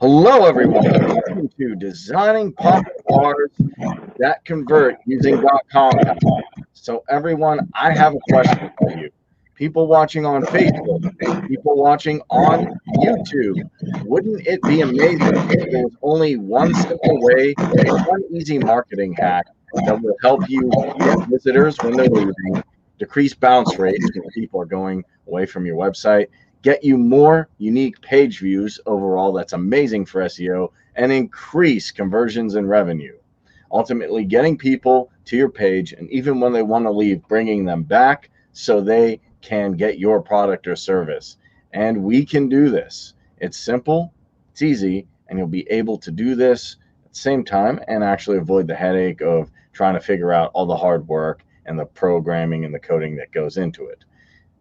Hello, everyone. Welcome to Designing Pop Bars that Convert using Dotcompal. So, everyone, I have a question for you. People watching on Facebook, people watching on YouTube, wouldn't it be amazing if there was only one simple way, one easy marketing hack that will help you get visitors when they're leaving, decrease bounce rates when people are going away from your website, get you more unique page views overall, that's amazing for SEO, and increase conversions and revenue. Ultimately, getting people to your page, and even when they want to leave, bringing them back so they can get your product or service. And we can do this. It's simple, it's easy, and you'll be able to do this at the same time and actually avoid the headache of trying to figure out all the hard work and the programming and the coding that goes into it.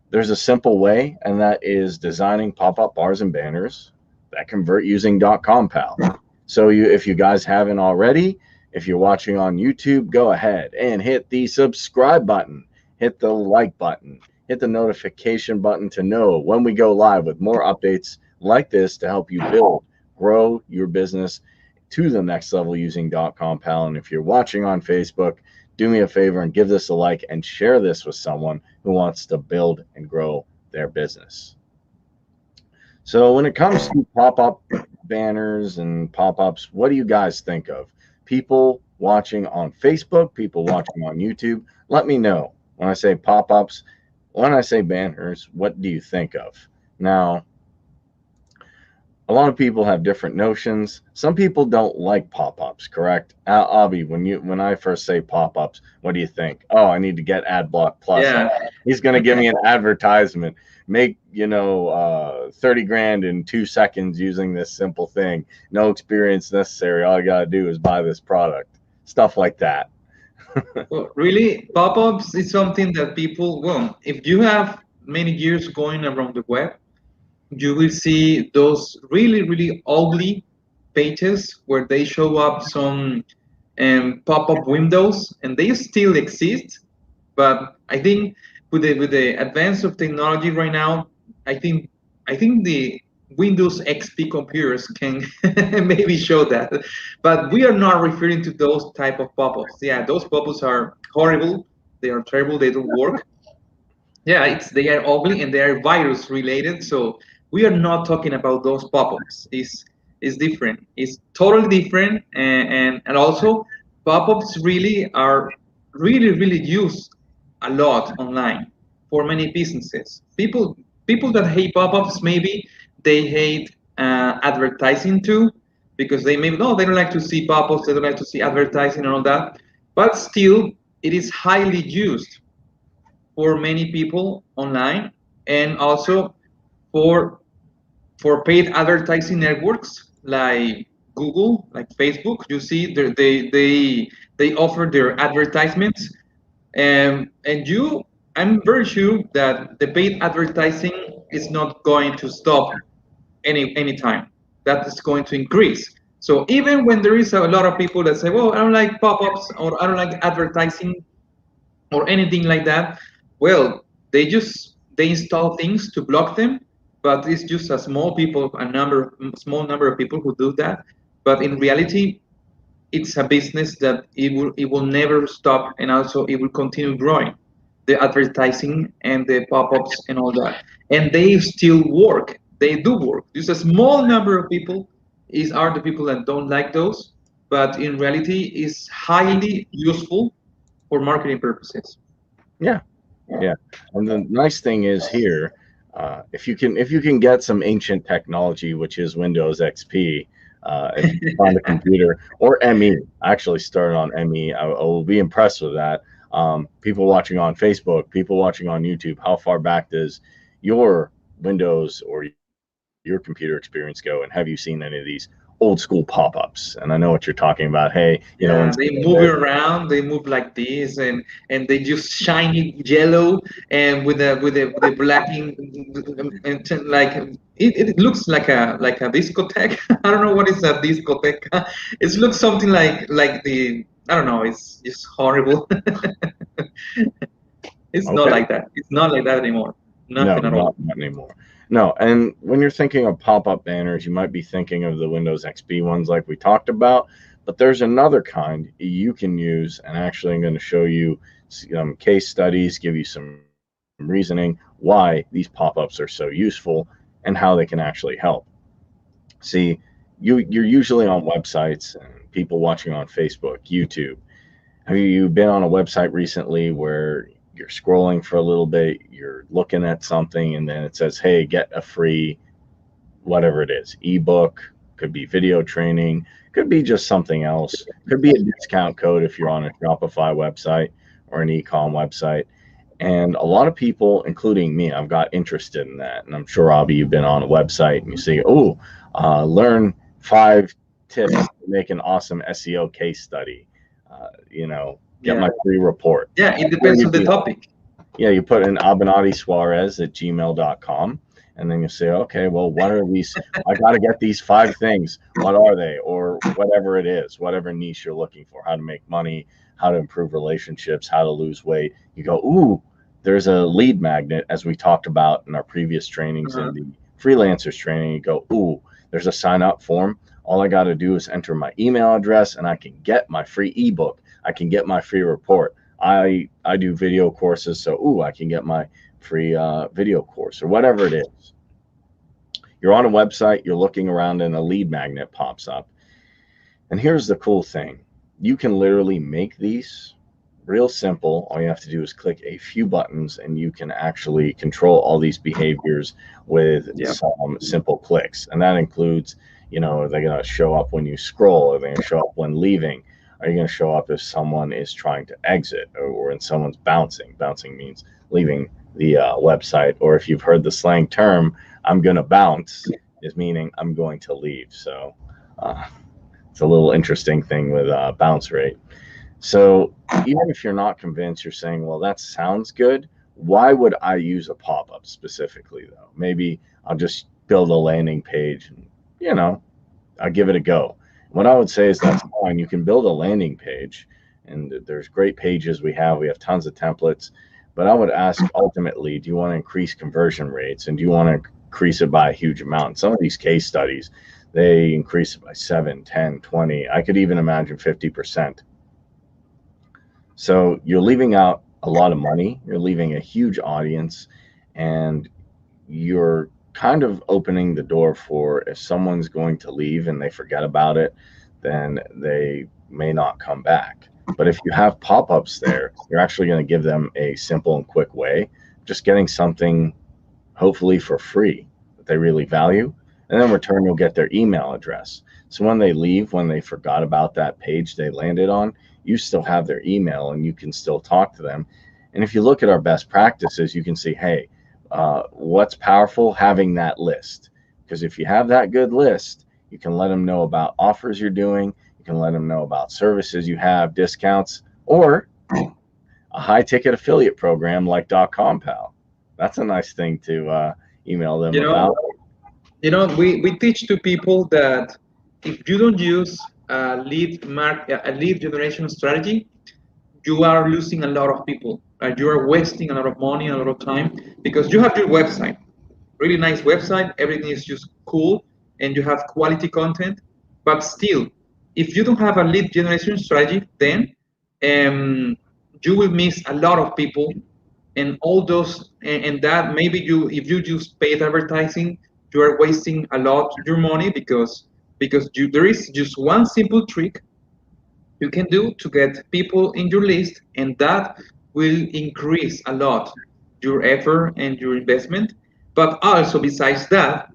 There's a simple way, and that is designing pop-up bars and banners that convert using Dotcompal. So if you guys haven't already, if you're watching on YouTube, go ahead and hit the subscribe button, hit the like button, hit the notification button to know when we go live with more updates like this to help you build, grow your business to the next level using Dotcompal. And if you're watching on Facebook, do me a favor and give this a like and share this with someone who wants to build and grow their business. So when it comes to pop-up banners and pop-ups, what do you guys think of? People watching on Facebook, people watching on YouTube, let me know. When I say pop-ups, when I say banners, what do you think of? Now, a lot of people have different notions. Some people don't like pop-ups, correct? Avi, when I first say pop-ups, what do you think? Oh, I need to get AdBlock Plus. Yeah, He's going to give me an advertisement. Make 30 grand in 2 seconds using this simple thing. No experience necessary. All you got to do is buy this product. Stuff like that. well, really, pop-ups is something that people, well, if you have many years going around the web, you will see those really, really ugly pages where they show up some pop-up windows, and they still exist. But I think with the advance of technology right now, I think I think the Windows XP computers can maybe show that. But we are not referring to those type of pop-ups. Yeah, those pop-ups are horrible. They are terrible. They don't work. Yeah, they are ugly and they are virus related. So we are not talking about those pop-ups. It's different. It's totally different. And also pop-ups really are really used a lot online for many businesses. People that hate pop-ups, maybe they hate advertising too, because they maybe no, they don't like to see pop-ups, they don't like to see advertising and all that. But still, it is highly used for many people online, and also for paid advertising networks like Google, like Facebook. You see, they offer their advertisements, and I'm very sure that the paid advertising is not going to stop anytime. That is going to increase. So even when there is a lot of people that say, "Well, I don't like pop-ups or I don't like advertising," or anything like that, well, they install things to block them, but it's just a small number of people who do that. But in reality, it's a business that it will never stop, and also it will continue growing, the advertising and the pop-ups and all that, and they still work. They do work. Just a small number of people are the people that don't like those, but in reality is highly useful for marketing purposes. Yeah. Yeah, and the nice thing is here, if you can get some ancient technology, which is Windows XP, if you can find a computer or ME, I actually started on ME. I will be impressed with that. People watching on Facebook, people watching on YouTube, how far back does your Windows or your computer experience go? And have you seen any of these old school pop-ups? And I know what you're talking about. Hey, when Yeah, they move it around. They move like this, and they just shiny yellow and with the blacking, and like it looks like a discotheque. I don't know what is a discotheque. It looks something like the I don't know. It's just horrible. It's not okay, like that. It's not like that anymore. no, Nothing at all. not anymore. No, and when you're thinking of pop-up banners, you might be thinking of the Windows XP ones like we talked about, but there's another kind you can use, and actually I'm going to show you some case studies, give you some reasoning why these pop-ups are so useful and how they can actually help. See, you're usually on websites and people watching on Facebook, YouTube. Have you been on a website recently where you're scrolling for a little bit, you're looking at something, and then it says, hey, get a free whatever it is, ebook, could be video training, could be just something else, could be a discount code if you're on a Shopify website or an e-com website. And a lot of people, including me, I've got interested in that. And I'm sure, Robbie, you've been on a website and you see, oh, learn 5 tips to make an awesome SEO case study. Get Yeah, my free report. yeah. It Then depends you on the do, topic. yeah, you put in Abinati Suarez at gmail.com. And then you say, okay, well, what are these? I got to get these 5 things. What are they? Or whatever it is, whatever niche you're looking for, how to make money, how to improve relationships, how to lose weight. You go, ooh, there's a lead magnet, as we talked about in our previous trainings Uh-huh. in the freelancers training. You go, ooh, there's a sign up form. All I got to do is enter my email address and I can get my free ebook. I can get my free report. I do video courses, so ooh, I can get my free video course or whatever it is. You're on a website, you're looking around, and a lead magnet pops up. And here's the cool thing: you can literally make these real simple. All you have to do is click a few buttons, and you can actually control all these behaviors with Yeah. some simple clicks. And that includes, are they going to show up when you scroll? Are they going to show up when leaving? Are you going to show up if someone is trying to exit or when someone's bouncing? Bouncing means leaving the website. Or if you've heard the slang term, I'm going to bounce, is meaning I'm going to leave. So uh, it's a little interesting thing with bounce rate. So even if you're not convinced, you're saying, well, that sounds good. Why would I use a pop-up specifically, though? Maybe I'll just build a landing page and, I'll give it a go. What I would say is that's fine. You can build a landing page, and there's great pages we have. We have tons of templates. But I would ask ultimately, do you want to increase conversion rates and do you want to increase it by a huge amount? Some of these case studies, they increase it by 7, 10, 20. I could even imagine 50%. So you're leaving out a lot of money, you're leaving a huge audience, and you're kind of opening the door for if someone's going to leave and they forget about it, then they may not come back. But if you have pop-ups there, you're actually going to give them a simple and quick way, just getting something hopefully for free that they really value. And then in return, you'll get their email address. So when they leave, when they forgot about that page they landed on, you still have their email and you can still talk to them. And if you look at our best practices, you can see, hey, what's powerful? Having that list. Because if you have that good list, you can let them know about offers you're doing. You can let them know about services you have, discounts, or a high ticket affiliate program like Dotcompal. That's a nice thing to email them You know, about. we teach to people that if you don't use a lead generation strategy, you are losing a lot of people. Right? You are wasting a lot of money, a lot of time because you have your website, really nice website. Everything is just cool, and you have quality content. But still, if you don't have a lead generation strategy, then um, you will miss a lot of people, and all those and that maybe you if you use paid advertising, you are wasting a lot your money because there is just one simple trick you can do to get people in your list, and that will increase a lot your effort and your investment. But also, besides that,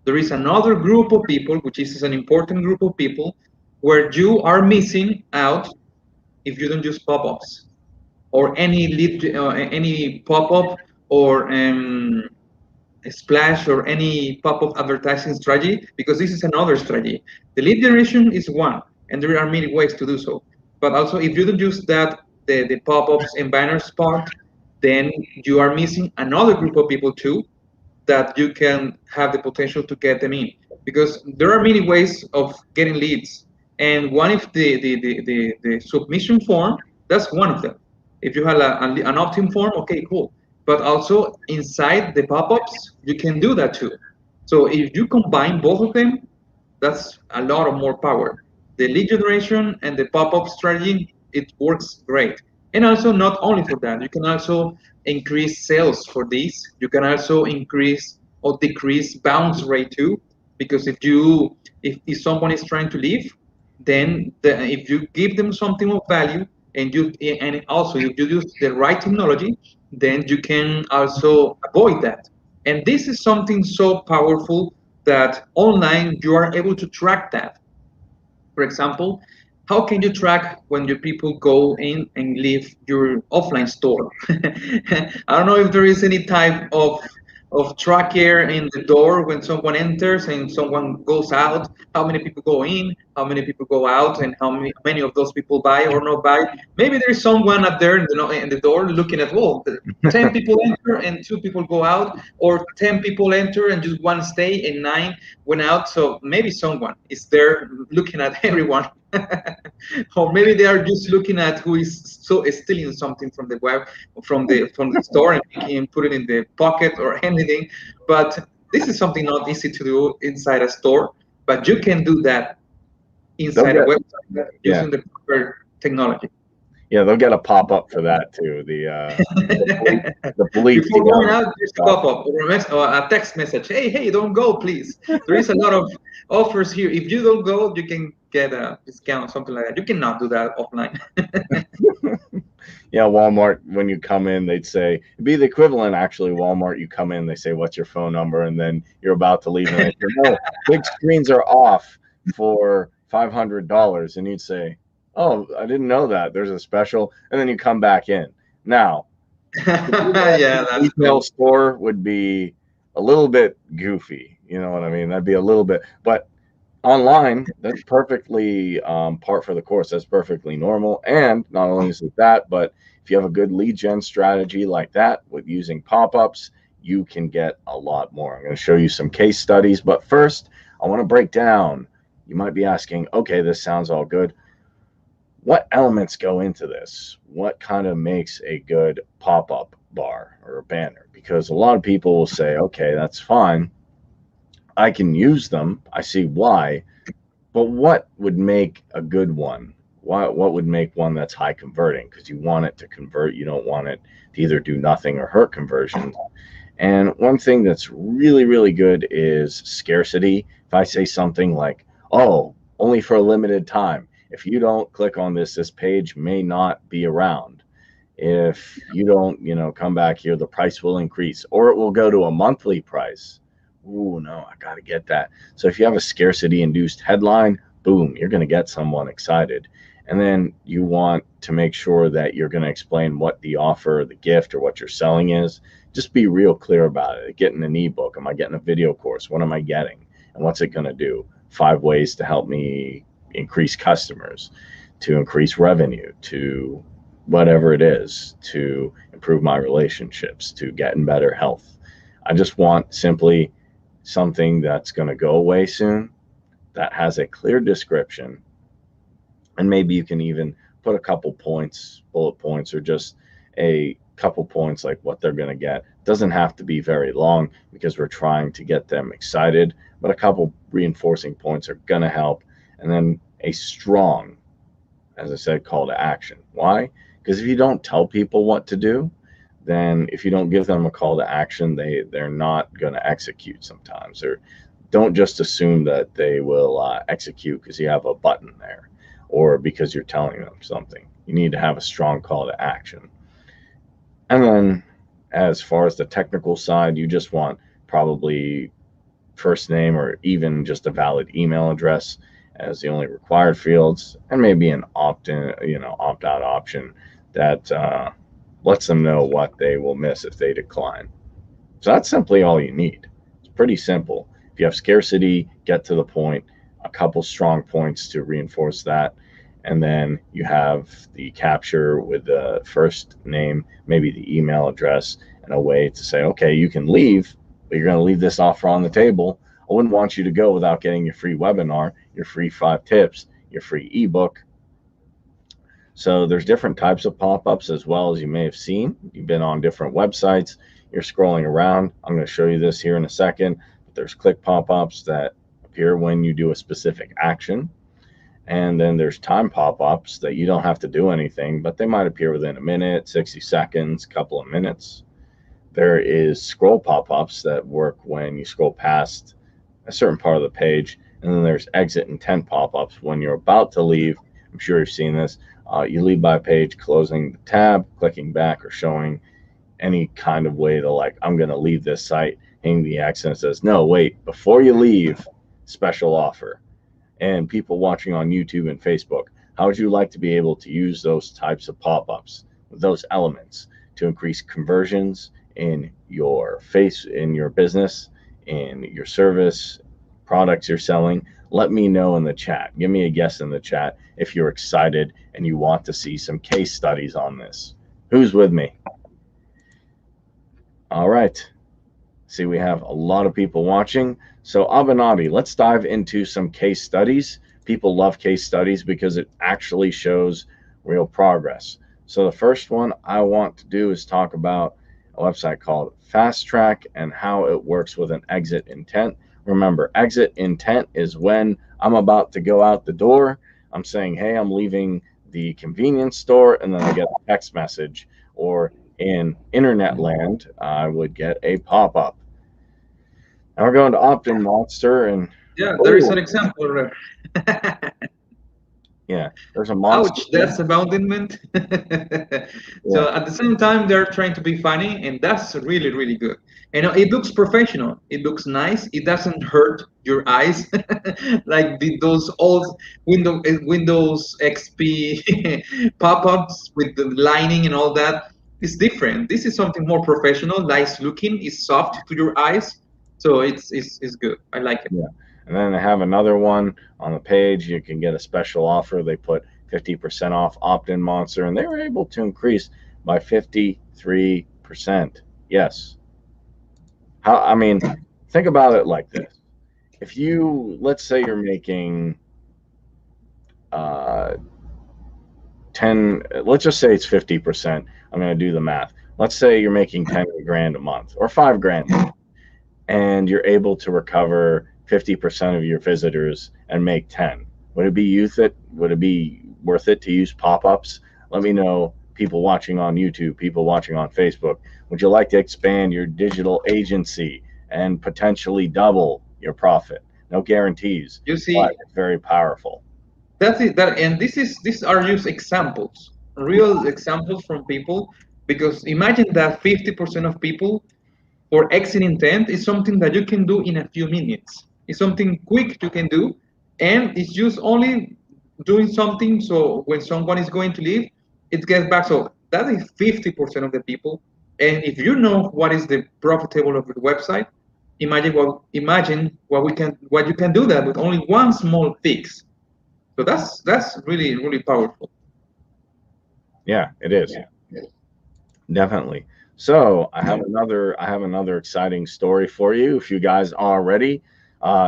there is another group of people, which is an important group of people, where you are missing out if you don't use pop-ups or any lead, any pop-up or splash or any pop-up advertising strategy, because this is another strategy. The lead generation is one, and there are many ways to do so. But also, if you don't use that, the pop-ups and banners part, then you are missing another group of people too that you can have the potential to get them in, because there are many ways of getting leads, and one is the submission form. That's one of them. If you have an opt-in form, okay, cool. but also inside the pop-ups, you can do that too. So if you combine both of them, that's a lot of more power. The lead generation and the pop-up strategy, it works great. And also not only for that, you can also increase sales for these. You can also increase or decrease bounce rate too, because if someone is trying to leave, then if you give them something of value and also if you use the right technology, then you can also avoid that. And this is something so powerful that online you are able to track that. For example, how can you track when your people go in and leave your offline store? I don't know if there is any type of tracker in the door when someone enters and someone goes out, how many people go in, how many people go out, and how many of those people buy or not buy. Maybe there's someone up there in the door looking at, well, 10 people enter and 2 people go out, or 10 people enter and just one stay and 9 went out. So maybe someone is there looking at everyone. Or maybe they are just looking at who is so stealing something from the web, from the store, and can put it in the pocket or anything. But this is something not easy to do inside a store, but you can do that They'll inside a get, website yeah, using the proper technology. yeah, they'll get a pop up for that too. The police Before going together out, there's a stuff. pop-up or a text message. Hey, hey, don't go, please. There is a lot of offers here. If you don't go, you can get a discount, something like that. You cannot do that offline. Yeah, Walmart, when you come in, they'd say, it'd be the equivalent actually. Walmart, you come in, they say, what's your phone number? And then you're about to leave, and they say, no, big screens are off for $500. And you'd say, oh, I didn't know that. There's a special. And then you come back in. Now, Yeah, that's retail cool. store would be a little bit goofy. You know what I mean? That'd be a little bit, but online, that's perfectly part for the course. That's perfectly normal. And not only is it that, but if you have a good lead gen strategy like that with using pop-ups, you can get a lot more. I'm going to show you some case studies, but first, I want to break down. You might be asking, okay, this sounds all good. What elements go into this? What kind of makes a good pop-up bar or a banner? Because a lot of people will say, okay, that's fine. I can use them. I see why. But what would make a good one? What would make one that's high converting? Because you want it to convert. You don't want it to either do nothing or hurt conversions. And one thing that's really, really good is scarcity. If I say something like, oh, only for a limited time, if you don't click on this, this page may not be around. If you don't, come back here, the price will increase, or it will go to a monthly price. Ooh, no, I got to get that. So if you have a scarcity induced headline, boom, you're going to get someone excited. And then you want to make sure that you're going to explain what the offer, the gift, or what you're selling is. Just be real clear about it. Getting an ebook, am I getting a video course? What am I getting? And what's it going to do? 5 ways to help me increase customers, to increase revenue, to whatever it is, to improve my relationships, to get in better health. I just want simply something that's going to go away soon, that has a clear description, and maybe you can even put a couple points, bullet points, or just a couple points like what they're going to get. It doesn't have to be very long because we're trying to get them excited, but a couple reinforcing points are going to help. And then a strong, as I said, call to action. Why? Because if you don't tell people what to do, then if you don't give them a call to action, they're not going to execute sometimes. Or don't just assume that they will execute because you have a button there or because you're telling them something. You need to have a strong call to action. And then as far as the technical side, you just want probably first name or even just a valid email address as the only required fields, and maybe an opt-in, opt-out option that lets them know what they will miss if they decline. So that's simply all you need. It's pretty simple. If you have scarcity, get to the point, a couple strong points to reinforce that, and then you have the capture with the first name, maybe the email address, and a way to say, okay, you can leave, but you're going to leave this offer on the table. I wouldn't want you to go without getting your free webinar, your free 5 tips, your free ebook. So there's different types of pop-ups as well, as you may have seen. You've been on different websites, you're scrolling around. I'm going to show you this here in a second. But there's click pop-ups that appear when you do a specific action. And then there's time pop-ups that you don't have to do anything, but they might appear within a minute, 60 seconds, couple of minutes. There is scroll pop-ups that work when you scroll past a certain part of the page. And then there's exit intent pop-ups when you're about to leave. I'm sure you've seen this. You leave by a page, closing the tab, clicking back, or showing any kind of way to, like, I'm going to leave this site, hitting the X, and it says, no, wait, before you leave, special offer. And people watching on YouTube and Facebook, how would you like to be able to use those types of pop-ups, those elements, to increase conversions in your business, in your service, products you're selling? Let me know in the chat. Give me a guess in the chat if you're excited and you want to see some case studies on this. Who's with me? All right. See, we have a lot of people watching. So Abenadi, let's dive into some case studies. People love case studies because it actually shows real progress. So the first one I want to do is talk about a website called Fast Track and how it works with an exit intent. Remember, exit intent is when I'm about to go out the door. I'm saying, hey, I'm leaving the convenience store, and then I get a text message, or in internet land, I would get a pop-up. Now we're going to opt-in monster, and Yeah, there is an example. yeah, there's a monster. Ouch, that's abandonment. So at the same time, they're trying to be funny, and that's really, really good. You know, it looks professional. It looks nice. It doesn't hurt your eyes like those old Windows XP pop-ups with the lining and all that. It's different. This is something more professional, nice looking. It's soft to your eyes, so it's good. I like it. Yeah. And then they have another one on the page. You can get a special offer. They put 50% off opt-in monster, and they were able to increase by 53%. Yes. I mean, think about it like this. If let's say you're making 10, let's just say it's 50%. I'm going to do the math. Let's say you're making 10 grand a month or 5 grand a month, and you're able to recover 50% of your visitors and make 10. Would it be worth it to use pop-ups? Let me know, people watching on YouTube, people watching on Facebook. Would you like to expand your digital agency and potentially double your profit? No guarantees. You see, but it's very powerful. that's it. And these are just examples, real examples from people. Because imagine that 50% of people for exit intent is something that you can do in a few minutes. It's something quick you can do, and it's just only doing something. So when someone is going to leave, it gets back. So that is 50% of the people. And if you know what is the profitable of the website, imagine what you can do that with only one small fix. So that's really, really powerful. Yeah, it is. Definitely. So I have another exciting story for you. If you guys are ready,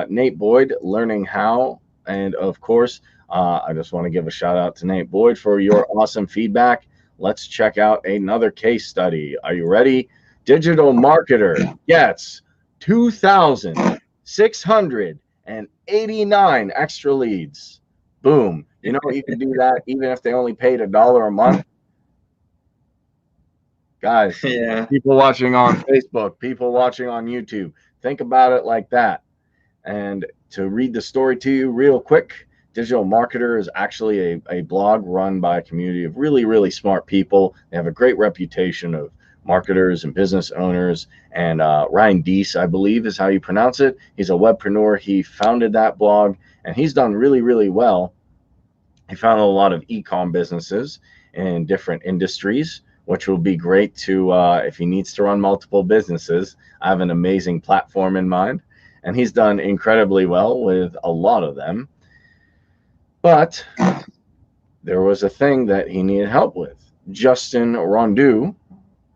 Nate Boyd learning how, and of course, I just want to give a shout out to Nate Boyd for your awesome feedback. Let's check out another case study. Are you ready? Digital marketer gets 2,689 extra leads. Boom. You know, you can do that even if they only paid $1 a month. Guys, Yeah. people watching on Facebook, people watching on YouTube, think about it like that. And to read the story to you real quick, Digital Marketer is actually a blog run by a community of really, really smart people. They have a great reputation of marketers and business owners. And Ryan Deese, I believe is how you pronounce it. He's a webpreneur. He founded that blog, and he's done really, really well. He founded a lot of e-com businesses in different industries, which will be great to if he needs to run multiple businesses. I have an amazing platform in mind, and he's done incredibly well with a lot of them. But there was a thing that he needed help with. Justin Rondeau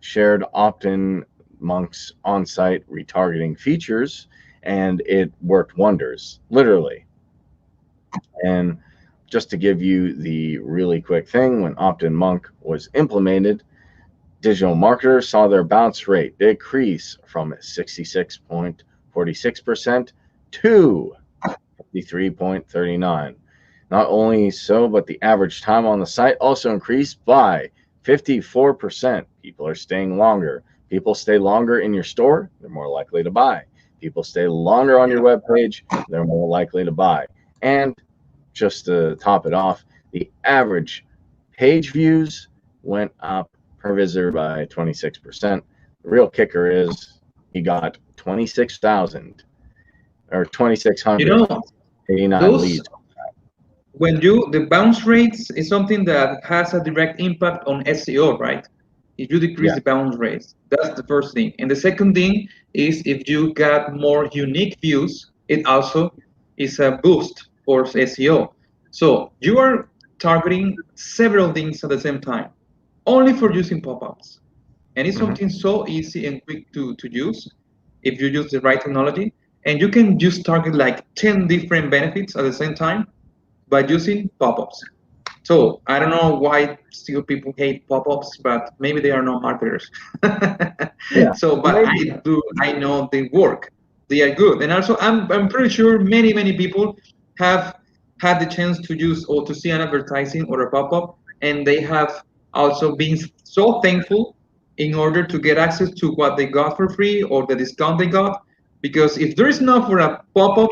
shared opt-in Monk's on-site retargeting features, and it worked wonders, literally. And just to give you the really quick thing, when Opt-in Monk was implemented, digital marketers saw their bounce rate decrease from 66.46% to 53.39. Not only so, but the average time on the site also increased by 54%. People are staying longer. People stay longer in your store, they're more likely to buy. People stay longer on your webpage, they're more likely to buy. And just to top it off, the average page views went up per visitor by 26%. The real kicker is he got 26,000 or You 2,689 those leads. when you the bounce rates is something that has a direct impact on SEO, right? If you decrease Yeah. the bounce rates, that's the first thing. And the second thing is if you got more unique views, it also is a boost for SEO. So you are targeting several things at the same time, only for using pop-ups. And it's Mhm. something so easy and quick to use if you use the right technology. And you can just target like 10 different benefits at the same time by using pop-ups. So I don't know why still people hate pop-ups, but maybe they are not marketers. Yeah. So, but Maybe. I know they work. They are good, and also I'm pretty sure many people have had the chance to use or to see an advertising or a pop-up, and they have also been so thankful in order to get access to what they got for free or the discount they got. Because if there is not for a pop-up,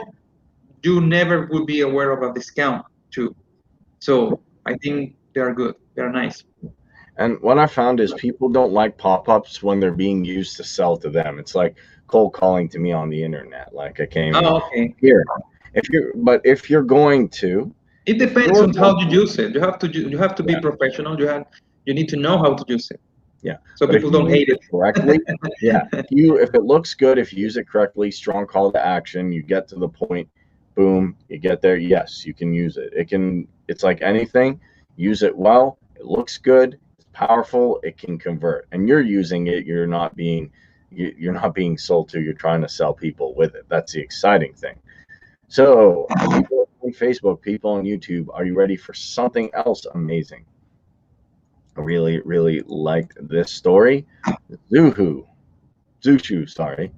you never would be aware of a discount too. So I think they are good. They are nice. And what I found is people don't like pop-ups when they're being used to sell to them. It's like cold calling to me on the internet. Like I came Oh, okay. here. If you're going to, It if depends you're on how going, you use it. You have to be yeah, professional. You need to know how to use it. yeah. So But if people you don't use hate it it. correctly, yeah. If it looks good, if you use it correctly, strong call to action, you get to the point, boom, you get there. Yes, you can use it. It's like anything. Use it well. It looks good. It's powerful. It can convert. And you're using it. You're not being sold to. You're trying to sell people with it. That's the exciting thing. So, people on Facebook, people on YouTube, are you ready for something else amazing? I really, really liked this story. Zuhu, Zushu, sorry,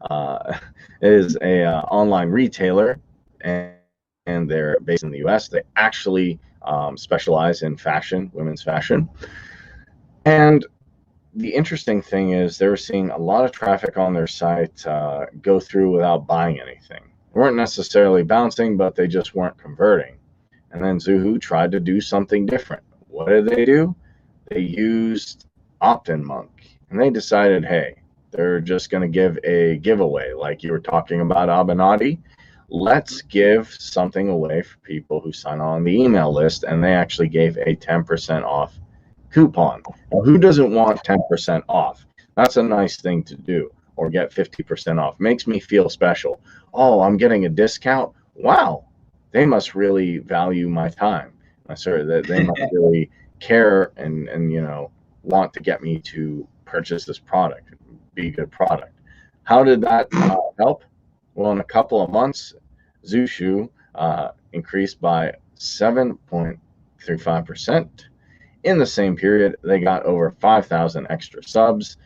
uh, is a online retailer, and they're based in the U.S. They actually specialize in fashion, women's fashion, and the interesting thing is they were seeing a lot of traffic on their site go through without buying anything. They weren't necessarily bouncing, but they just weren't converting. And then Zuhu tried to do something different. What did they do? They used Opt-in Monk, and they decided, hey, they're just going to give a giveaway, like you were talking about Abenadi. Let's give something away for people who sign on the email list, and they actually gave a 10% off coupon. Now, who doesn't want 10% off? That's a nice thing to do, or get 50% off. Makes me feel special. Oh, I'm getting a discount. Wow, they must really value my time. Sorry, that they must really care and want to get me to purchase this product, be a good product. How did that help? Well, in a couple of months, Zushu increased by 7.35%. In the same period, they got over 5,000 extra subs,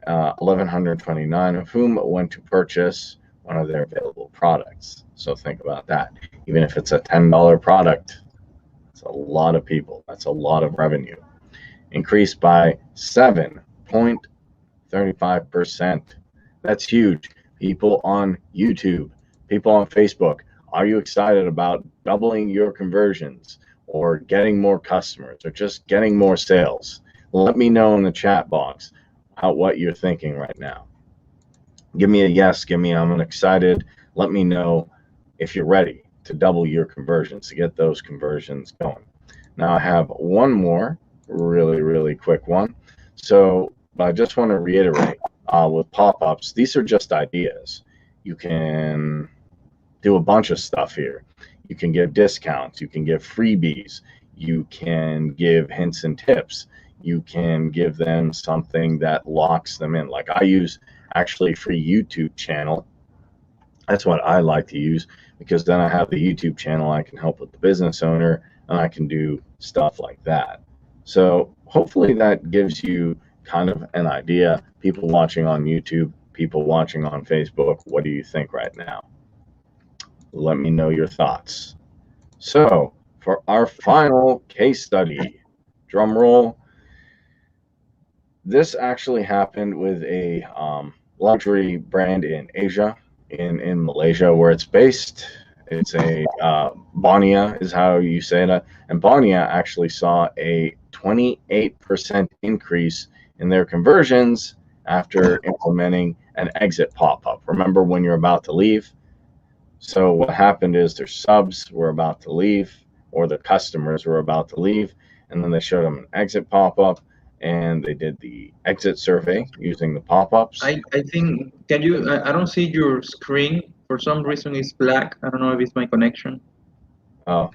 1,129 of whom went to purchase one of their available products. So think about that. Even if it's a $10 product, it's a lot of people. That's a lot of revenue. Increased by 7.35%. That's huge. People on YouTube, people on Facebook, are you excited about doubling your conversions or getting more customers or just getting more sales? Let me know in the chat box what you're thinking right now. Give me a yes, I'm excited. Let me know if you're ready to double your conversions, to get those conversions going. Now I have one more really, really quick one. So I just want to reiterate with pop-ups, these are just ideas. You can do a bunch of stuff here. You can give discounts, you can give freebies, you can give hints and tips, you can give them something that locks them in. Like I use actually free YouTube channel. That's what I like to use, because then I have the YouTube channel. I can help with the business owner and I can do stuff like that. So hopefully that gives you kind of an idea. People watching on YouTube, people watching on Facebook, what do you think right now? Let me know your thoughts. So for our final case study, drum roll, this actually happened with a luxury brand in Asia, in Malaysia, where it's based. It's a Bonia is how you say it, and Bonia actually saw a 28% increase in their conversions after implementing an exit pop-up. Remember when you're about to leave? So what happened is their subs were about to leave, or the customers were about to leave, and then they showed them an exit pop-up, and they did the exit survey using the pop-ups. I think, can you, I don't see your screen. For some reason it's black. I don't know if it's my connection. Oh,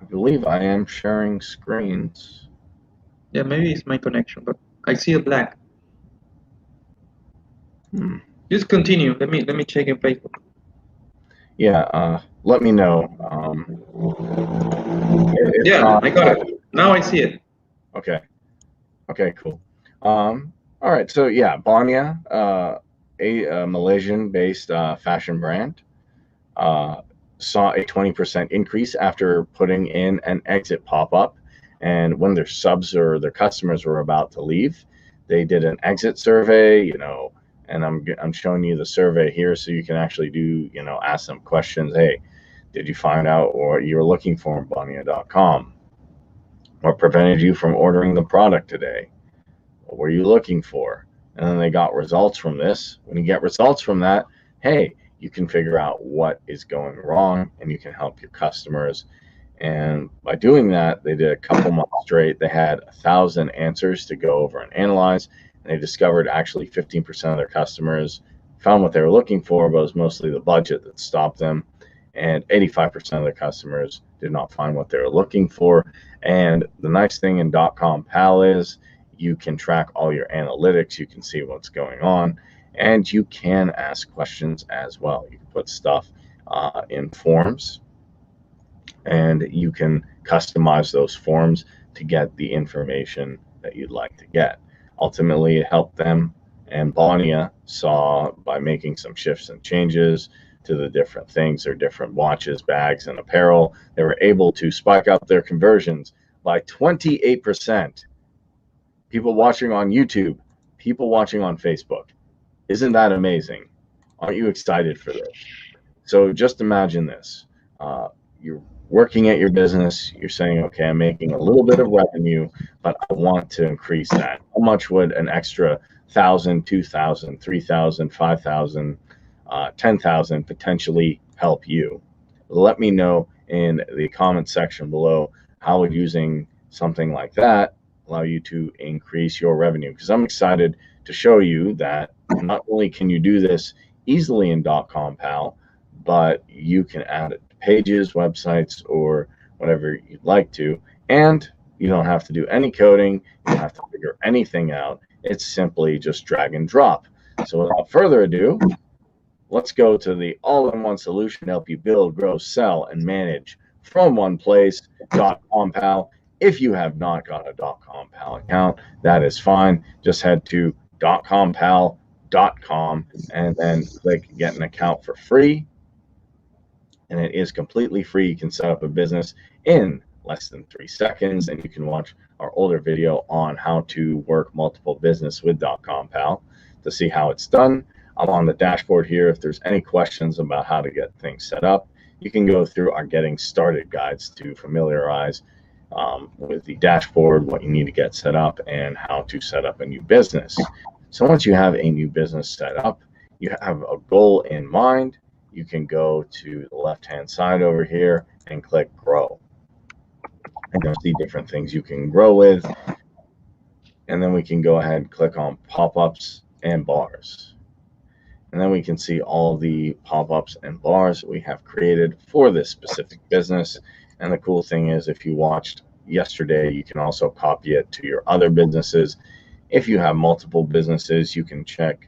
I believe I am sharing screens. Yeah, maybe it's my connection, but I see a black. Just continue. Let me check in Facebook. Yeah, let me know. If Yeah, not, I got it. Now I see it. okay. Okay, cool. All right, so yeah, Bonia, a Malaysian-based fashion brand, saw a 20% increase after putting in an exit pop-up. And when their subs or their customers were about to leave, they did an exit survey, and I'm showing you the survey here so you can actually do, ask them questions. Hey, did you find out what you were looking for on Bonia.com? What prevented you from ordering the product today? What were you looking for? And then they got results from this. When you get results from that, hey, you can figure out what is going wrong and you can help your customers. And by doing that, they did a couple months straight. They had 1,000 answers to go over and analyze. And they discovered actually 15% of their customers found what they were looking for, but it was mostly the budget that stopped them. And 85% of their customers did not find what they were looking for. And the nice thing in Dotcompal is you can track all your analytics. You can see what's going on. And you can ask questions as well. You can put stuff in forms, and you can customize those forms to get the information that you'd like to get. Ultimately, it helped them, and Bonia saw by making some shifts and changes to the different things, their different watches, bags, and apparel, they were able to spike up their conversions by 28%. People watching on YouTube, people watching on Facebook. Isn't that amazing? Aren't you excited for this? So just imagine this. You're working at your business. You're saying, okay, I'm making a little bit of revenue, but I want to increase that. How much would an extra 1,000, 2,000, 3,000, 5,000, 10,000 potentially help you? Let me know in the comment section below how would using something like that allow you to increase your revenue, because I'm excited to show you that not only can you do this easily in Dotcompal, but you can add it to pages, websites, or whatever you'd like to, and you don't have to do any coding. You don't have to figure anything out. It's simply just drag and drop. So without further ado, let's go to the all-in-one solution to help you build, grow, sell, and manage from one place, Dotcompal. If you have not got a Dotcompal account, that is fine. Just head to dotcompal.com and then click get an account for free. And it is completely free. You can set up a business in less than 3 seconds, and you can watch our older video on how to work multiple business with Dotcompal to see how it's done. I'm on the dashboard here. If there's any questions about how to get things set up, you can go through our getting started guides to familiarize with the dashboard, what you need to get set up, and how to set up a new business. So once you have a new business set up, you have a goal in mind, you can go to the left-hand side over here and click grow. And you'll see different things you can grow with. And then we can go ahead and click on pop-ups and bars. And then we can see all the pop-ups and bars we have created for this specific business. And the cool thing is, if you watched yesterday, you can also copy it to your other businesses. If you have multiple businesses, you can check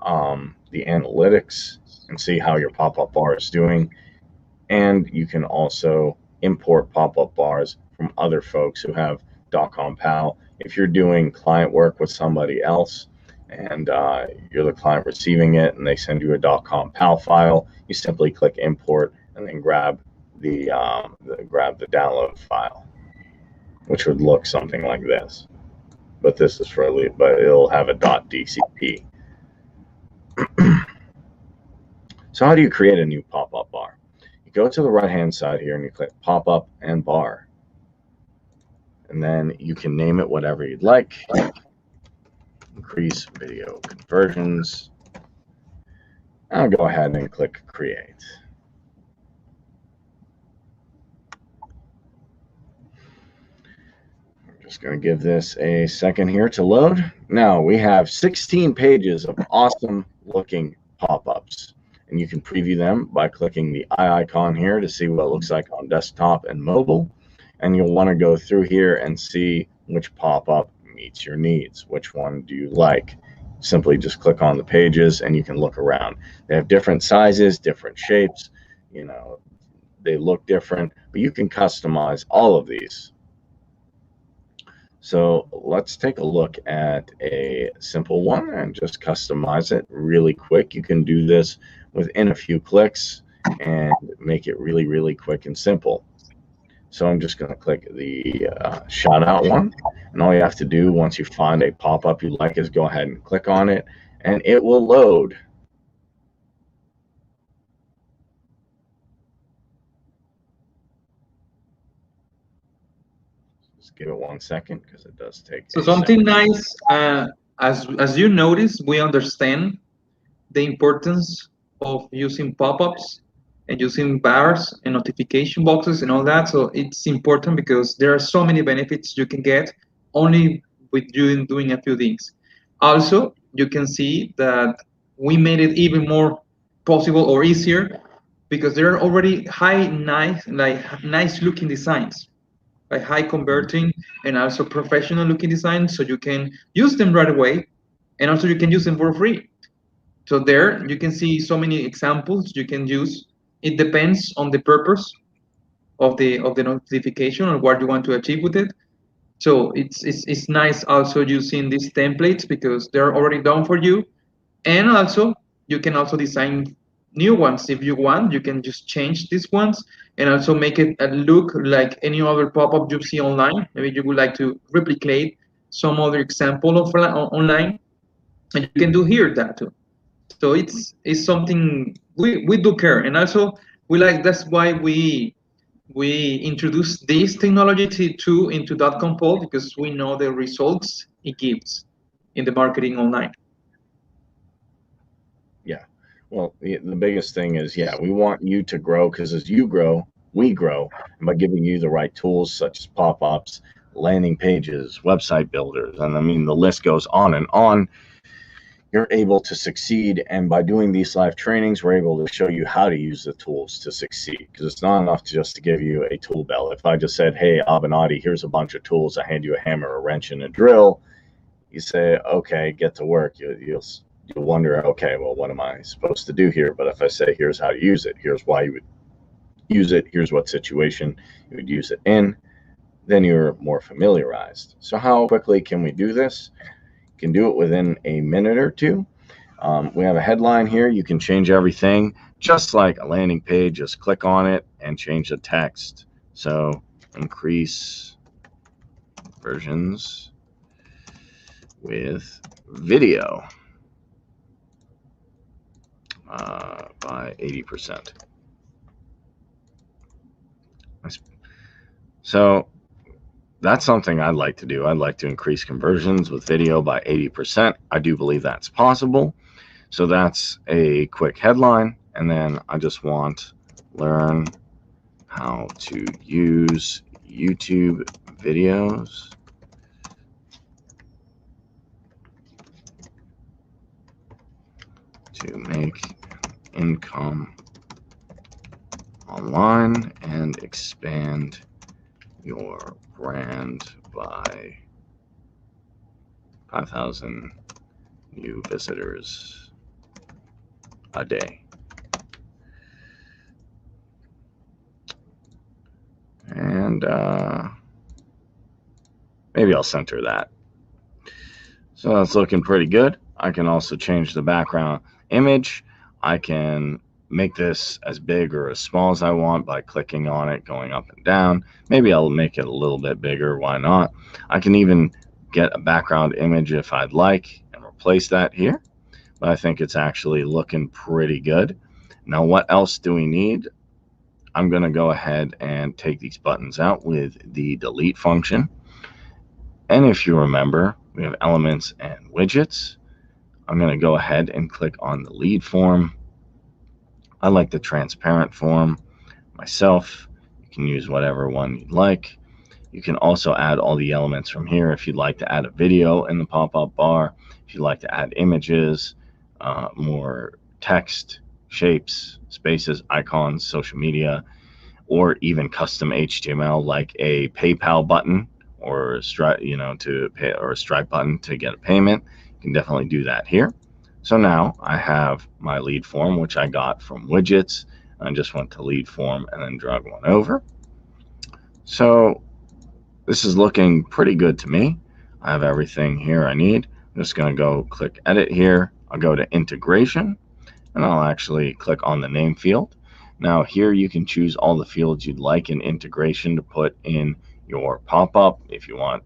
the analytics and see how your pop-up bar is doing. And you can also import pop-up bars from other folks who have Dotcompal. If you're doing client work with somebody else and you're the client receiving it and they send you a Dotcompal file, you simply click import and then grab the download file, which would look something like this. But this is for but it'll have a .dcp. So how do you create a new pop-up bar? You go to the right-hand side here and you click pop-up and bar. And then you can name it whatever you'd like. Increase video conversions. I'll go ahead and click create. I'm just going to give this a second here to load. Now we have 16 pages of awesome looking pop-ups. And you can preview them by clicking the eye icon here to see what it looks like on desktop and mobile. And you'll want to go through here and see which pop-up meets your needs. Which one do you like? Simply just click on the pages and you can look around. They have different sizes, different shapes, you know, they look different, but you can customize all of these. So let's take a look at a simple one and just customize it really quick. You can do this within a few clicks and make it really, really quick and simple. So I'm just going to click the shout out one. And all you have to do once you find a pop-up you like is go ahead and click on it and it will load. Just give it 1 second because it does take. So something nice, as you notice, we understand the importance of using pop-ups and using bars and notification boxes and all that. So it's important because there are so many benefits you can get only with you doing a few things. Also, you can see that we made it even more possible or easier because there are already nice looking designs, like high converting and also professional looking designs. So you can use them right away, and also you can use them for free. So there you can see so many examples you can use. It depends on the purpose of the notification or what you want to achieve with it. So it's nice also using these templates because they're already done for you. And also you can also design new ones if you want. You can just change these ones and also make it look like any other pop-up you see online. Maybe you would like to replicate some other example of online, and you can do here that too. So it's something we do care, and also we like. That's why we introduce this technology into Dotcompal because we know the results it gives in the marketing online. Yeah. Well, the biggest thing is, yeah, we want you to grow because as you grow, we grow. And by giving you the right tools such as pop-ups, landing pages, website builders, and I mean, the list goes on and on, you're able to succeed. And by doing these live trainings, we're able to show you how to use the tools to succeed because it's not enough just to give you a tool belt. If I just said, hey, Avenatti, here's a bunch of tools, I hand you a hammer, a wrench, and a drill, you say, okay, get to work. You'll wonder, okay, well, what am I supposed to do here? But if I say, here's how to use it, here's why you would use it, here's what situation you would use it in, then you're more familiarized. So how quickly can we do this? You can do it within a minute or two. We have a headline here. You can change everything just like a landing page. Just click on it and change the text. So increase versions with video by 80%. So that's something I'd like to do. I'd like to increase conversions with video by 80%. I do believe that's possible. So that's a quick headline. And then I just want learn how to use YouTube videos to make income online and expand your brand by 5,000 new visitors a day. And maybe I'll center that. So that's looking pretty good. I can also change the background image. I can make this as big or as small as I want by clicking on it, going up and down. Maybe I'll make it a little bit bigger. Why not? I can even get a background image if I'd like and replace that here. But I think it's actually looking pretty good. Now, what else do we need? I'm going to go ahead and take these buttons out with the delete function. And if you remember, we have elements and widgets. I'm going to go ahead and click on the lead form. I like the transparent form myself. You can use whatever one you'd like. You can also add all the elements from here if you'd like to add a video in the pop-up bar, if you'd like to add images, more text, shapes, spaces, icons, social media, or even custom HTML like a PayPal button or a Stripe, to pay, or a Stripe button to get a payment. You can definitely do that here. So now I have my lead form, which I got from widgets. I just went to lead form and then drag one over. So this is looking pretty good to me. I have everything here I need. I'm just going to go click edit here. I'll go to integration and I'll actually click on the name field. Now here you can choose all the fields you'd like in integration to put in your pop-up. If you want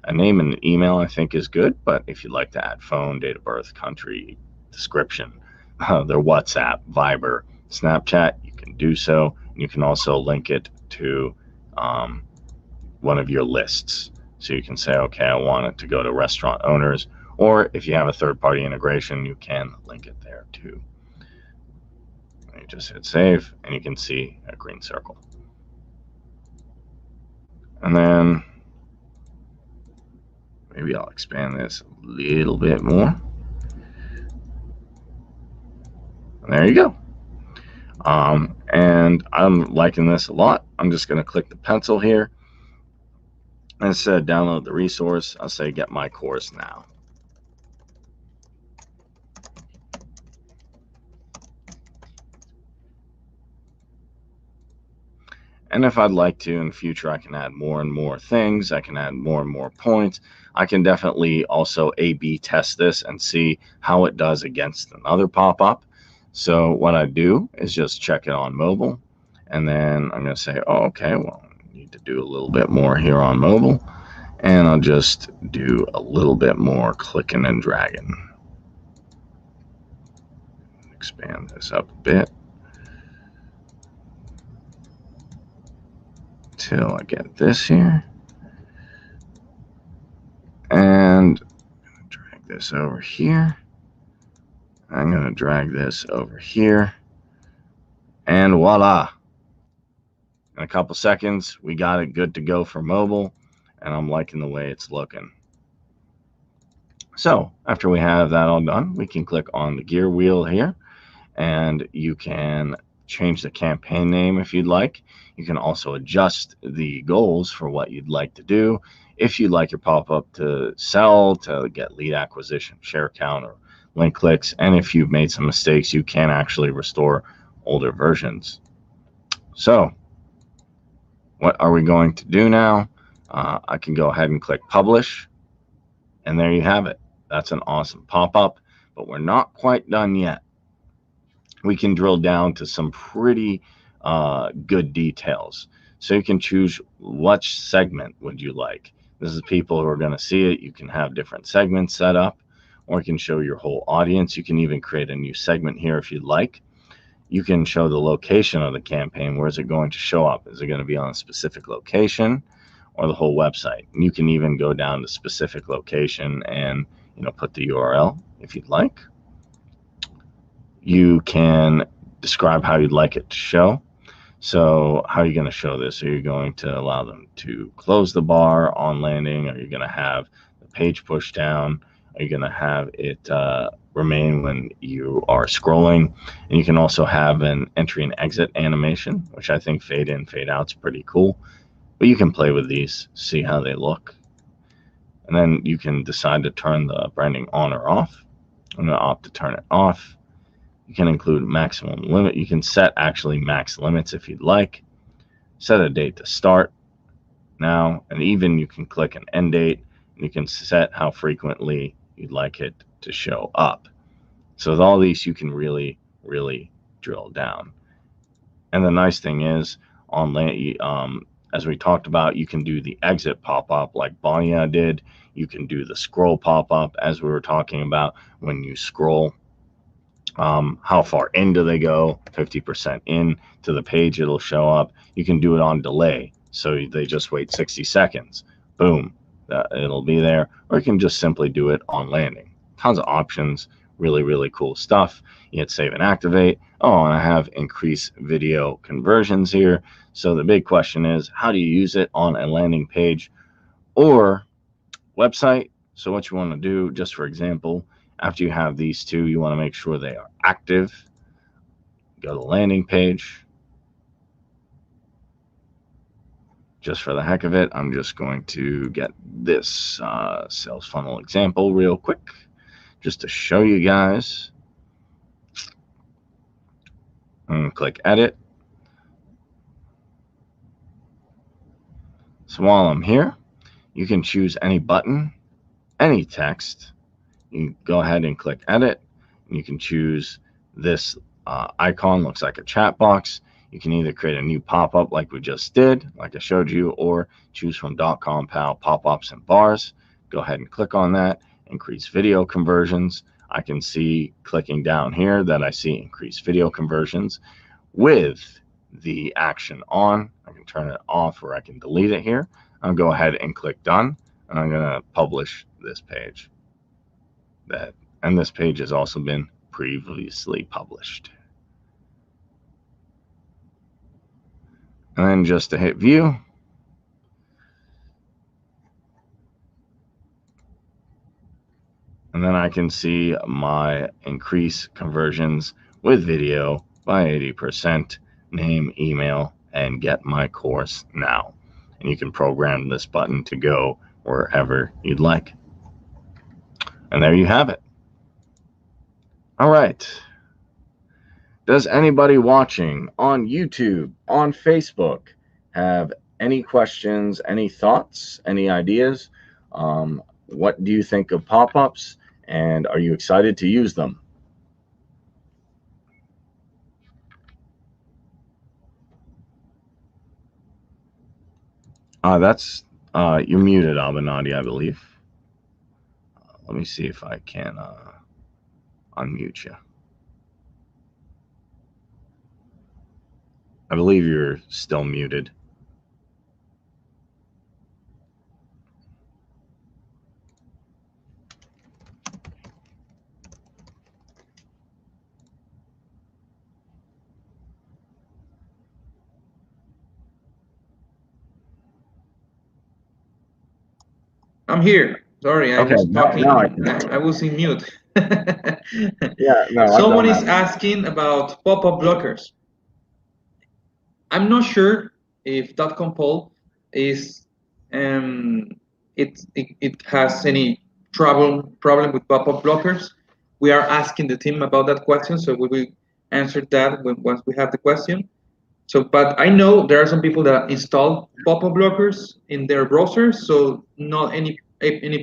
a name and an email, I think is good, but if you'd like to add phone, date of birth, country, description, their WhatsApp, Viber, Snapchat, you can do so. You can also link it to one of your lists. So you can say, okay, I want it to go to restaurant owners, or if you have a third-party integration, you can link it there too. You just hit save, and you can see a green circle. And then maybe I'll expand this a little bit more. And there you go. And I'm liking this a lot. I'm just going to click the pencil here. And instead of download the resource, I'll say get my course now. And if I'd like to in the future, I can add more and more things. I can add more and more points. I can definitely also A/B test this and see how it does against another pop-up. So what I do is just check it on mobile. And then I'm going to say, oh, okay, well, I need to do a little bit more here on mobile. And I'll just do a little bit more clicking and dragging. Expand this up a bit till I get this here. And I'm going to drag this over here. I'm going to drag this over here. And voila. In a couple seconds, we got it good to go for mobile. And I'm liking the way it's looking. So after we have that all done, we can click on the gear wheel here. And you can change the campaign name if you'd like. You can also adjust the goals for what you'd like to do. If you'd like your pop-up to sell, to get lead acquisition, share count, or link clicks, and if you've made some mistakes, you can actually restore older versions. So what are we going to do now? I can go ahead and click publish, and there you have it. That's an awesome pop-up, but we're not quite done yet. We can drill down to some pretty good details. So you can choose which segment would you like. This is people who are going to see it. You can have different segments set up, or you can show your whole audience. You can even create a new segment here if you'd like. You can show the location of the campaign. Where is it going to show up? Is it going to be on a specific location or the whole website? And you can even go down to specific location and put the URL if you'd like. You can describe how you'd like it to show. So how are you going to show this? Are you going to allow them to close the bar on landing? Are you going to have the page push down? Are you going to have it remain when you are scrolling? And you can also have an entry and exit animation, which I think fade in, fade out is pretty cool. But you can play with these, see how they look. And then you can decide to turn the branding on or off. I'm going to opt to turn it off. You can include maximum limit. You can set actually max limits if you'd like. Set a date to start. now, and even you can click an end date, and you can set how frequently you'd like it to show up. So with all these, you can really, really drill down. And the nice thing is, as we talked about, you can do the exit pop-up like Bonia did. You can do the scroll pop-up, as we were talking about. When you scroll, how far in do they go? 50% in to the page, it'll show up. You can do it on delay, so they just wait 60 seconds. Boom, it'll be there. Or you can just simply do it on landing. Tons of options, really, really cool stuff. You hit save and activate. Oh, and I have increase video conversions here. So the big question is, how do you use it on a landing page or website? So what you want to do, just for example, after you have these two, you want to make sure they are active. Go to the landing page. Just for the heck of it, I'm just going to get this sales funnel example real quick, just to show you guys. And click edit. So while I'm here, you can choose any button, any text. You can go ahead and click edit, and you can choose this icon, looks like a chat box. You can either create a new pop-up like we just did, like I showed you, or choose from Dotcompal pop-ups and bars. Go ahead and click on that. Increase video conversions. I can see, clicking down here, that I see increased video conversions with the action on. I can turn it off, or I can delete it here. I'll go ahead and click done, and I'm going to publish this page. And this page has also been previously published. And then just to hit view, and then I can see my increase conversions with video by 80%, name, email, and get my course now. And you can program this button to go wherever you'd like. And there you have it. All right. Does anybody watching on YouTube, on Facebook, have any questions, any thoughts, any ideas? What do you think of pop-ups, and are you excited to use them? That's you're muted, Albanati, I believe. Let me see if I can unmute you. I believe you're still muted. I'm here. Sorry, I was talking. I was in mute. Yeah, no. Someone is asking about pop-up blockers. I'm not sure if Dotcompal is it has any problem with pop-up blockers. We are asking the team about that question, so we will answer that once we have the question. So, but I know there are some people that install pop-up blockers in their browsers, so not any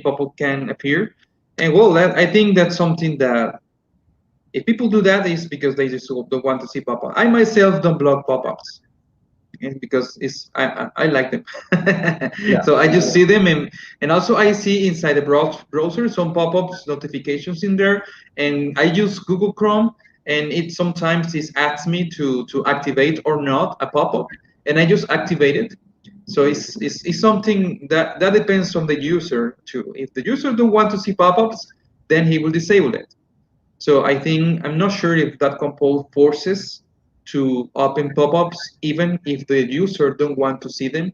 pop-up can appear. And well, I think that's something that if people do that, is because they just don't want to see pop-up. I myself don't block pop-ups because I like them. Yeah. So I just see them, and also I see inside the browser some pop-ups notifications in there, and I use Google Chrome, and it sometimes asks me to activate or not a pop-up, and I just activate it. So it's something that depends on the user too. If the user don't want to see pop-ups, then he will disable it. So I think, I'm not sure if Dotcompal forces to open pop-ups even if the user don't want to see them.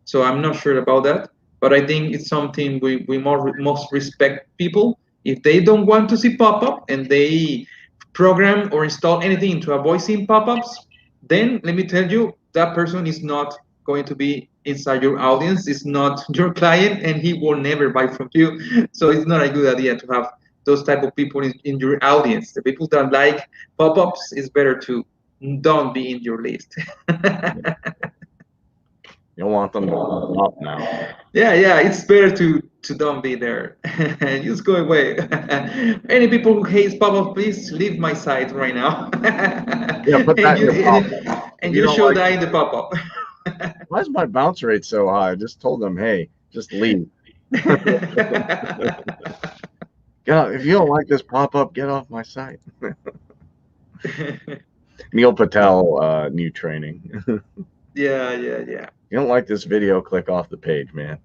So I'm not sure about that, but I think it's something we must respect people. If they don't want to see pop-up and they program or install anything to avoid seeing pop-ups, then let me tell you, that person is not going to be inside your audience, is not your client, and he will never buy from you. So it's not a good idea to have those type of people in your audience. The people that like pop-ups, is better to don't be in your list. You don't want them to pop up now. Yeah, it's better to don't be there. Just go away. Any people who hates pop-up, please leave my site right now. Yeah, put and that in you your and, pop-up. If and you you don't should like, die in the pop-up. why is my bounce rate so high? I just told them, hey, just leave. Get out. If you don't like this pop-up, get off my site. Neil Patel, new training. Yeah. You don't like this video, click off the page, man.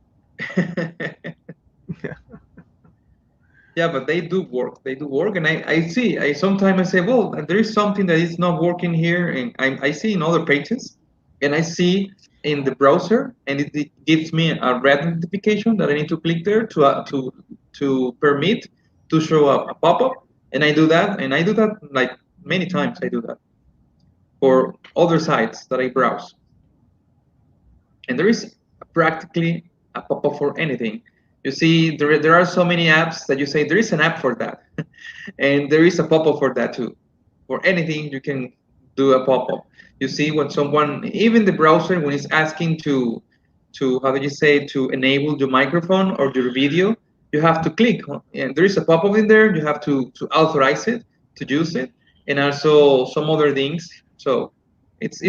Yeah, but they do work. They do work, and I see. I sometimes I say, well, there is something that is not working here, and I see in other pages, and I see in the browser, and it gives me a red notification that I need to click there to permit to show up a pop-up, and I do that like many times. I do that for other sites that I browse, and there is practically a pop-up for anything. You see, there are so many apps that you say there is an app for that, and there is a pop-up for that too. For anything, you can do a pop-up. You see, when someone, even the browser, when it's asking to how do you say, to enable your microphone or your video, you have to click, and there is a pop-up in there. You have to authorize it to use it, and also some other things. So it's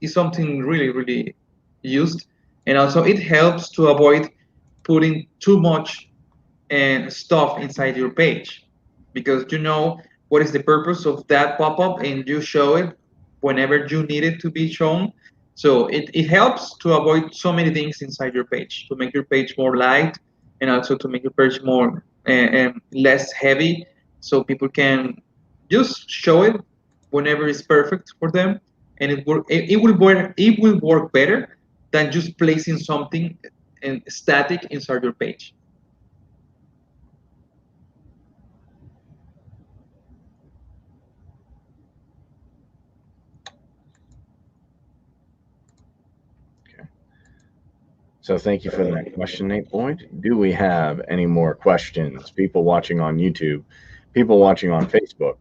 something really used, and also it helps to avoid putting too much and stuff inside your page, because you know what is the purpose of that pop-up and you show it whenever you need it to be shown. So it helps to avoid so many things inside your page, to make your page more light, and also to make your page more less heavy, so people can just show it whenever it's perfect for them, and it will work better than just placing something and static inside your page. Okay. So thank you for that question, Nate Boyd. Do we have any more questions? People watching on YouTube, people watching on Facebook.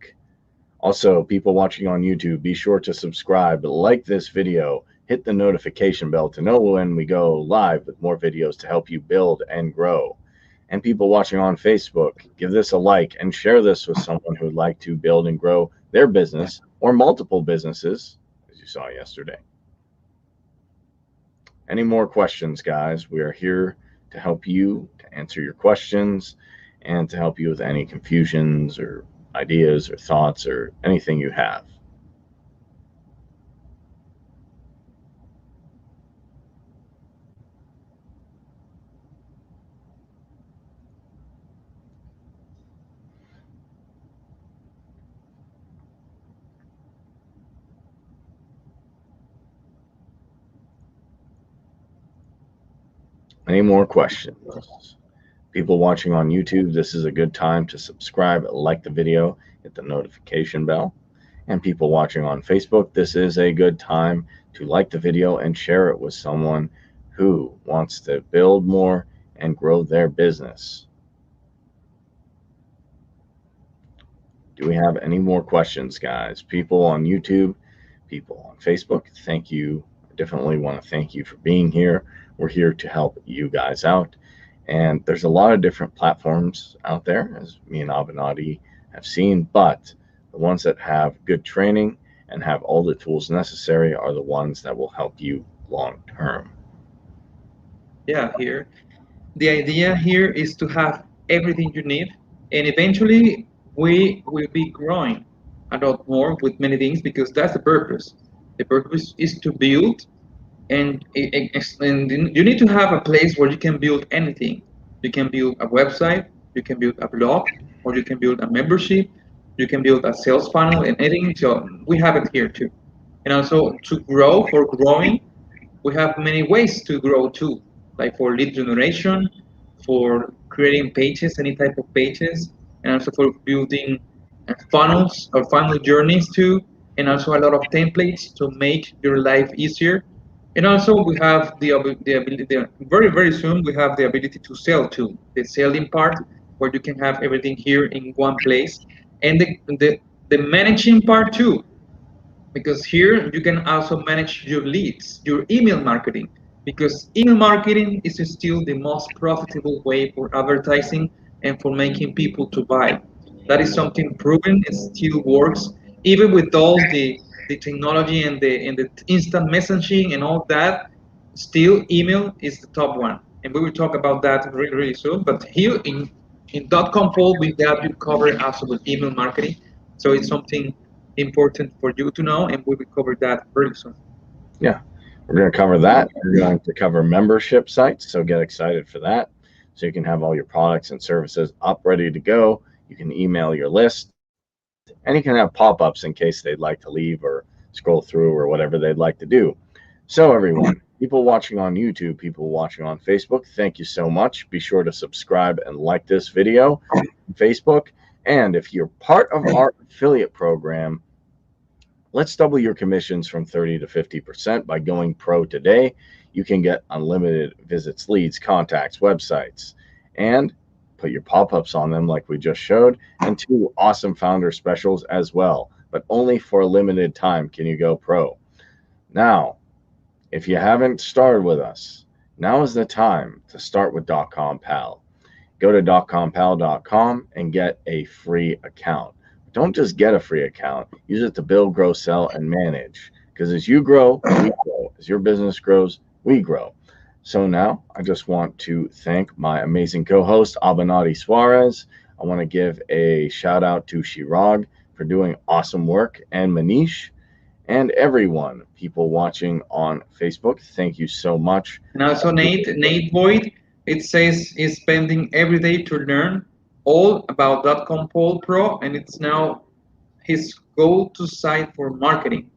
Also, people watching on YouTube, be sure to subscribe, like this video, hit the notification bell to know when we go live with more videos to help you build and grow. And people watching on Facebook, give this a like and share this with someone who would like to build and grow their business or multiple businesses, as you saw yesterday. Any more questions, guys? We are here to help you, to answer your questions, and to help you with any confusions or ideas or thoughts or anything you have. Any more questions? People watching on YouTube, this is a good time to subscribe, like the video, hit the notification bell. And people watching on Facebook, this is a good time to like the video and share it with someone who wants to build more and grow their business. Do we have any more questions, guys? People on YouTube, people on Facebook, thank you. I definitely want to thank you for being here. We're here to help you guys out. And there's a lot of different platforms out there, as me and Avenatti have seen, but the ones that have good training and have all the tools necessary are the ones that will help you long term. Yeah, here. The idea here is to have everything you need, and eventually we will be growing a lot more with many things, because that's the purpose. The purpose is to build, and you need to have a place where you can build anything. You can build a website, you can build a blog, or you can build a membership, you can build a sales funnel, and anything. So we have it here too. And also to grow, for growing, we have many ways to grow too, like for lead generation, for creating pages, any type of pages, and also for building funnels or funnel journeys too, and also a lot of templates to make your life easier. And also we have the ability, very soon we have the ability to sell too, the selling part, where you can have everything here in one place, and the managing part too, because here you can also manage your leads, your email marketing, because email marketing is still the most profitable way for advertising and for making people to buy. That is something proven. It still works, even with all the technology and the instant messaging and all that. Still, email is the top one, and we will talk about that really, really soon. But here in Dotcompal, we got you covered also with email marketing, so it's something important for you to know, and we will cover that very soon. Yeah, we're going to cover that. We're going to cover membership sites, so get excited for that. So you can have all your products and services up ready to go. You can email your list, and you can have pop-ups in case they'd like to leave or scroll through or whatever they'd like to do. So everyone, people watching on YouTube, people watching on Facebook, thank you so much. Be sure to subscribe and like this video on Facebook. And if you're part of our affiliate program, let's double your commissions from 30 to 50% by going pro today. You can get unlimited visits, leads, contacts, websites, and put your pop-ups on them like we just showed, and 2 awesome founder specials as well, but only for a limited time can you go pro. Now, if you haven't started with us, now is the time to start with Dotcompal. Go to dotcompal.com and get a free account. Don't just get a free account. Use it to build, grow, sell, and manage. Because as you grow, we grow. As your business grows, we grow. So now I just want to thank my amazing co-host, Abanati Suarez. I want to give a shout out to Shirag for doing awesome work, and Manish, and everyone, people watching on Facebook. Thank you so much. And also Nate Boyd, it says he's spending every day to learn all about Dotcompal Pro, and it's now his go-to site for marketing.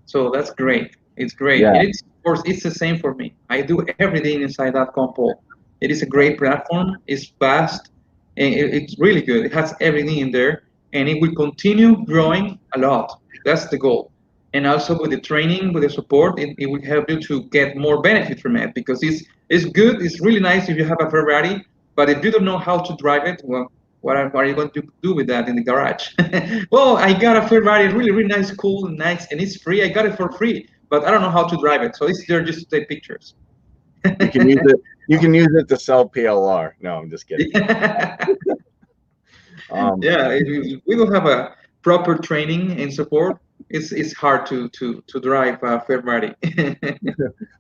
So that's great. It's great. Yeah, And it's, of course, it's the same for me. I do everything inside that Compal. It is a great platform. It's fast, and it's really good. It has everything in there, and it will continue growing a lot. That's the goal. And also with the training, with the support, it will help you to get more benefit from it because it's good. It's really nice if you have a Ferrari, but if you don't know how to drive it, well, what are you going to do with that in the garage? Well, I got a Ferrari, really, really nice, cool, nice, and it's free. I got it for free, but I don't know how to drive it. So it's there just to take pictures. you can use it. You can use it to sell PLR. No, I'm just kidding. Yeah, if we don't have a proper training and support, it's hard to drive a Ferrari.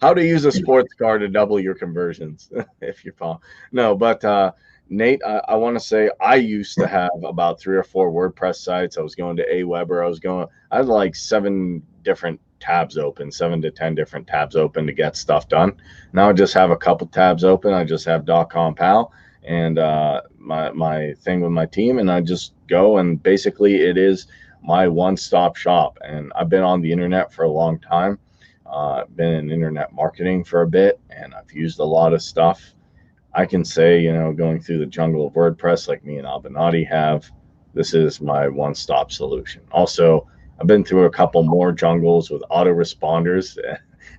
How to use a sports car to double your conversions, if you follow. No, but Nate, I want to say I used to have about 3 or 4 WordPress sites. I was going to Aweber. I had like 7 different tabs open, 7 to 10 different tabs open to get stuff done. Now I just have a couple tabs open. I just have .compal and my thing with my team, and I just go, and basically it is my one-stop shop. And I've been on the internet for a long time. Been in internet marketing for a bit, and I've used a lot of stuff. I can say, going through the jungle of WordPress like me and Albanati have, this is my one-stop solution. Also, I've been through a couple more jungles with autoresponders,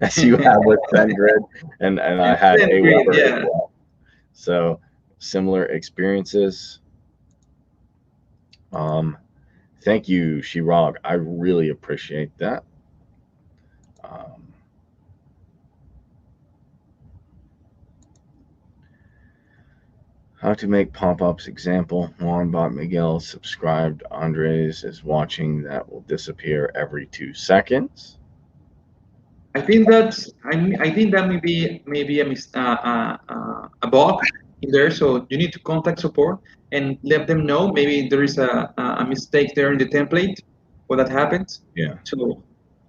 as you have with SendGrid, and I had Aweber as Yeah. well. So similar experiences. Thank you, Shirag. I really appreciate that. How to make pop-ups example. Juan bought Miguel subscribed. Andres is watching. That will disappear every 2 seconds. I think that maybe a bug in there. So you need to contact support and let them know. Maybe there is a mistake there in the template when that happens. Yeah. So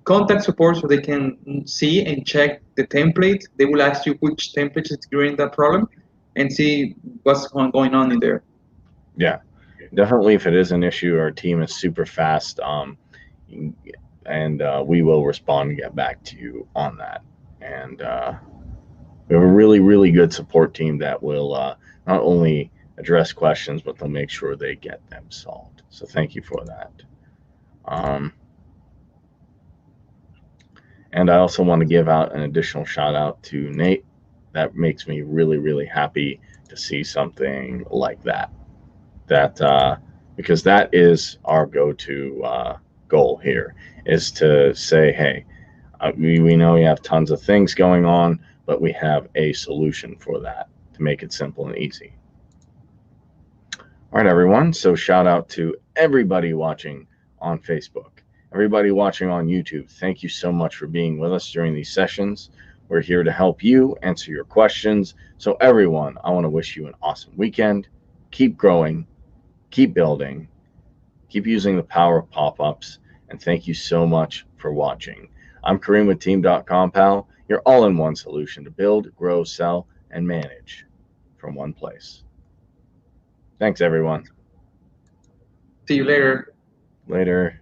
contact support so they can see and check the template. They will ask you which template is creating that problem and see what's going on in there. Yeah. Definitely, if it is an issue, our team is super fast. And we will respond and get back to you on that. And we have a really, really good support team that will not only address questions, but they'll make sure they get them solved. So thank you for that. And I also want to give out an additional shout out to Nate. That makes me really, really happy to see something like that. Because that is our go-to goal here, is to say, hey, we know you have tons of things going on, but we have a solution for that to make it simple and easy. All right, everyone. So shout out to everybody watching on Facebook, everybody watching on YouTube. Thank you so much for being with us during these sessions. We're here to help you answer your questions. So everyone, I want to wish you an awesome weekend. Keep growing, keep building, keep using the power of pop-ups, and thank you so much for watching. I'm Kareem with Dotcompal, your all-in-one solution to build, grow, sell, and manage from one place. Thanks, everyone. See you later. Later.